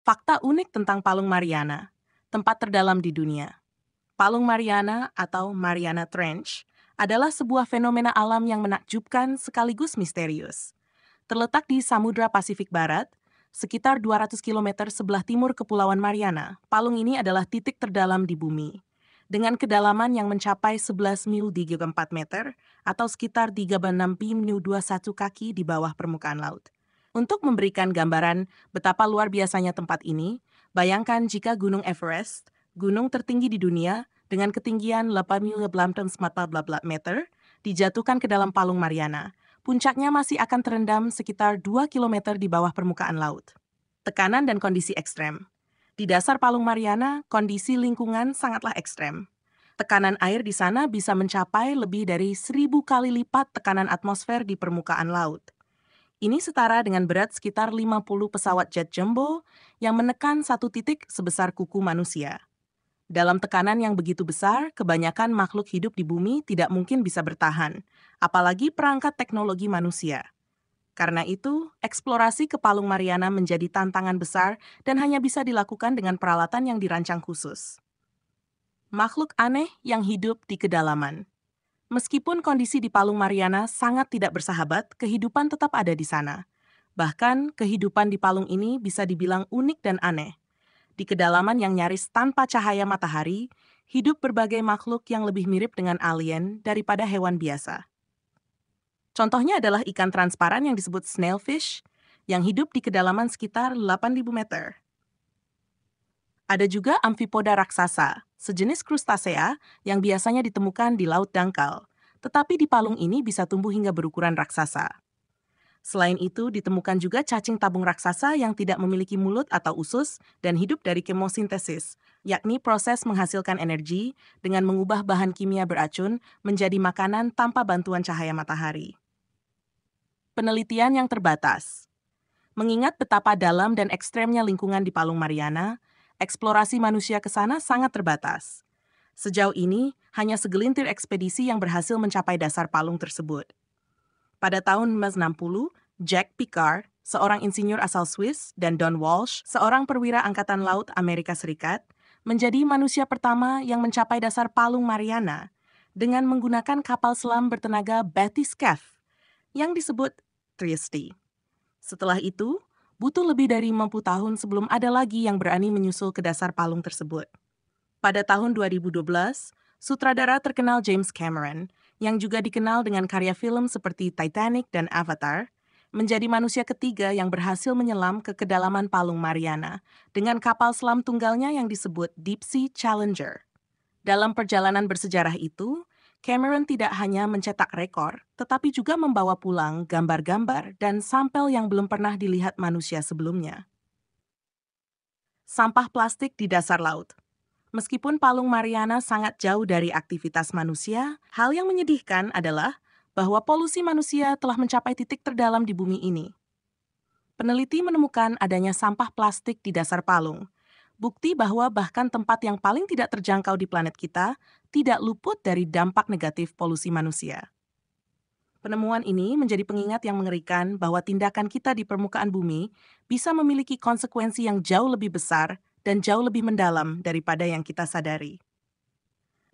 Fakta unik tentang Palung Mariana, tempat terdalam di dunia. Palung Mariana atau Mariana Trench adalah sebuah fenomena alam yang menakjubkan sekaligus misterius. Terletak di Samudra Pasifik Barat, sekitar 200 km sebelah timur Kepulauan Mariana, palung ini adalah titik terdalam di bumi. Dengan kedalaman yang mencapai 11 mil 34 meter atau sekitar 36 mil 21 kaki di bawah permukaan laut. Untuk memberikan gambaran betapa luar biasanya tempat ini, bayangkan jika Gunung Everest, gunung tertinggi di dunia dengan ketinggian 8.000 meter, dijatuhkan ke dalam Palung Mariana. Puncaknya masih akan terendam sekitar 2 km di bawah permukaan laut. Tekanan dan kondisi ekstrem. Di dasar Palung Mariana, kondisi lingkungan sangatlah ekstrem. Tekanan air di sana bisa mencapai lebih dari 1.000 kali lipat tekanan atmosfer di permukaan laut. Ini setara dengan berat sekitar 50 pesawat jet jumbo yang menekan satu titik sebesar kuku manusia. Dalam tekanan yang begitu besar, kebanyakan makhluk hidup di bumi tidak mungkin bisa bertahan, apalagi perangkat teknologi manusia. Karena itu, eksplorasi ke Palung Mariana menjadi tantangan besar dan hanya bisa dilakukan dengan peralatan yang dirancang khusus. Makhluk aneh yang hidup di kedalaman. Meskipun kondisi di Palung Mariana sangat tidak bersahabat, kehidupan tetap ada di sana. Bahkan, kehidupan di palung ini bisa dibilang unik dan aneh. Di kedalaman yang nyaris tanpa cahaya matahari, hidup berbagai makhluk yang lebih mirip dengan alien daripada hewan biasa. Contohnya adalah ikan transparan yang disebut snailfish, yang hidup di kedalaman sekitar 8.000 meter. Ada juga amfipoda raksasa, sejenis krustasea yang biasanya ditemukan di laut dangkal, tetapi di palung ini bisa tumbuh hingga berukuran raksasa. Selain itu, ditemukan juga cacing tabung raksasa yang tidak memiliki mulut atau usus dan hidup dari kemosintesis, yakni proses menghasilkan energi dengan mengubah bahan kimia beracun menjadi makanan tanpa bantuan cahaya matahari. Penelitian yang terbatas. Mengingat betapa dalam dan ekstremnya lingkungan di Palung Mariana, eksplorasi manusia ke sana sangat terbatas. Sejauh ini, hanya segelintir ekspedisi yang berhasil mencapai dasar palung tersebut. Pada tahun 1960, Jack Picard, seorang insinyur asal Swiss, dan Don Walsh, seorang perwira Angkatan Laut Amerika Serikat, menjadi manusia pertama yang mencapai dasar Palung Mariana dengan menggunakan kapal selam bertenaga bathyscaphe yang disebut Trieste. Setelah itu, butuh lebih dari 50 tahun sebelum ada lagi yang berani menyusul ke dasar palung tersebut. Pada tahun 2012, sutradara terkenal James Cameron, yang juga dikenal dengan karya film seperti Titanic dan Avatar, menjadi manusia ketiga yang berhasil menyelam ke kedalaman Palung Mariana dengan kapal selam tunggalnya yang disebut Deep Sea Challenger. Dalam perjalanan bersejarah itu, Cameron tidak hanya mencetak rekor, tetapi juga membawa pulang gambar-gambar dan sampel yang belum pernah dilihat manusia sebelumnya. Sampah plastik di dasar laut. Meskipun Palung Mariana sangat jauh dari aktivitas manusia, hal yang menyedihkan adalah bahwa polusi manusia telah mencapai titik terdalam di bumi ini. Peneliti menemukan adanya sampah plastik di dasar palung, bukti bahwa bahkan tempat yang paling tidak terjangkau di planet kita tidak luput dari dampak negatif polusi manusia. Penemuan ini menjadi pengingat yang mengerikan bahwa tindakan kita di permukaan bumi bisa memiliki konsekuensi yang jauh lebih besar dan jauh lebih mendalam daripada yang kita sadari.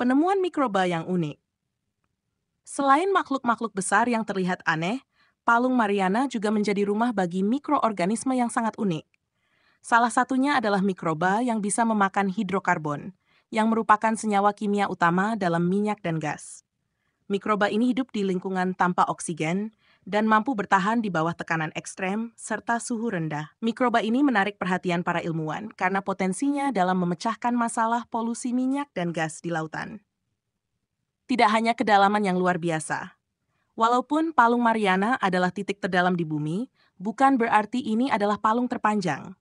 Penemuan mikroba yang unik. Selain makhluk-makhluk besar yang terlihat aneh, Palung Mariana juga menjadi rumah bagi mikroorganisme yang sangat unik. Salah satunya adalah mikroba yang bisa memakan hidrokarbon, yang merupakan senyawa kimia utama dalam minyak dan gas. Mikroba ini hidup di lingkungan tanpa oksigen dan mampu bertahan di bawah tekanan ekstrem serta suhu rendah. Mikroba ini menarik perhatian para ilmuwan karena potensinya dalam memecahkan masalah polusi minyak dan gas di lautan. Tidak hanya kedalaman yang luar biasa. Walaupun Palung Mariana adalah titik terdalam di bumi, bukan berarti ini adalah palung terpanjang.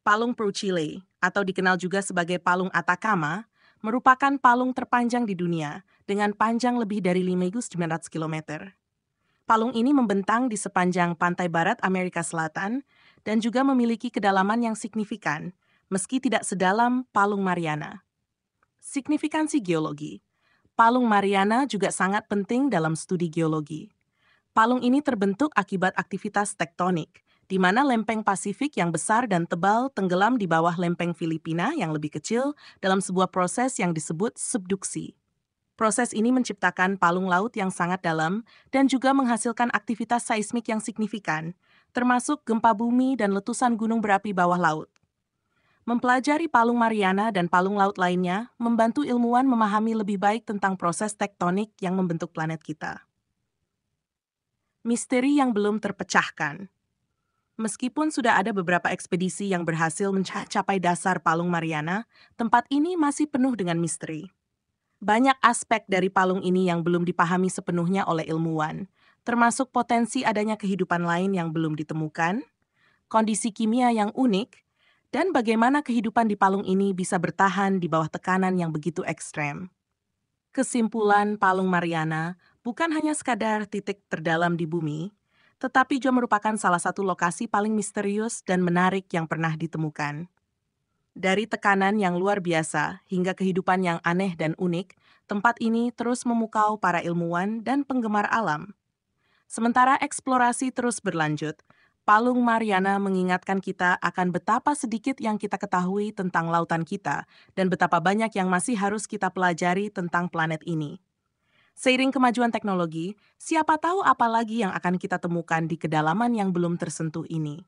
Palung Pro-Chile, atau dikenal juga sebagai Palung Atacama, merupakan palung terpanjang di dunia dengan panjang lebih dari 5.900 km. Palung ini membentang di sepanjang pantai barat Amerika Selatan dan juga memiliki kedalaman yang signifikan, meski tidak sedalam Palung Mariana. Signifikansi geologi. Palung Mariana juga sangat penting dalam studi geologi. Palung ini terbentuk akibat aktivitas tektonik, di mana lempeng Pasifik yang besar dan tebal tenggelam di bawah lempeng Filipina yang lebih kecil dalam sebuah proses yang disebut subduksi. Proses ini menciptakan palung laut yang sangat dalam dan juga menghasilkan aktivitas seismik yang signifikan, termasuk gempa bumi dan letusan gunung berapi bawah laut. Mempelajari palung Mariana dan palung laut lainnya membantu ilmuwan memahami lebih baik tentang proses tektonik yang membentuk planet kita. Misteri yang belum terpecahkan. Meskipun sudah ada beberapa ekspedisi yang berhasil mencapai dasar palung Mariana, tempat ini masih penuh dengan misteri. Banyak aspek dari palung ini yang belum dipahami sepenuhnya oleh ilmuwan, termasuk potensi adanya kehidupan lain yang belum ditemukan, kondisi kimia yang unik, dan bagaimana kehidupan di palung ini bisa bertahan di bawah tekanan yang begitu ekstrem. Kesimpulan palung Mariana bukan hanya sekadar titik terdalam di bumi, tetapi juga merupakan salah satu lokasi paling misterius dan menarik yang pernah ditemukan. Dari tekanan yang luar biasa hingga kehidupan yang aneh dan unik, tempat ini terus memukau para ilmuwan dan penggemar alam. Sementara eksplorasi terus berlanjut, Palung Mariana mengingatkan kita akan betapa sedikit yang kita ketahui tentang lautan kita dan betapa banyak yang masih harus kita pelajari tentang planet ini. Seiring kemajuan teknologi, siapa tahu apa lagi yang akan kita temukan di kedalaman yang belum tersentuh ini.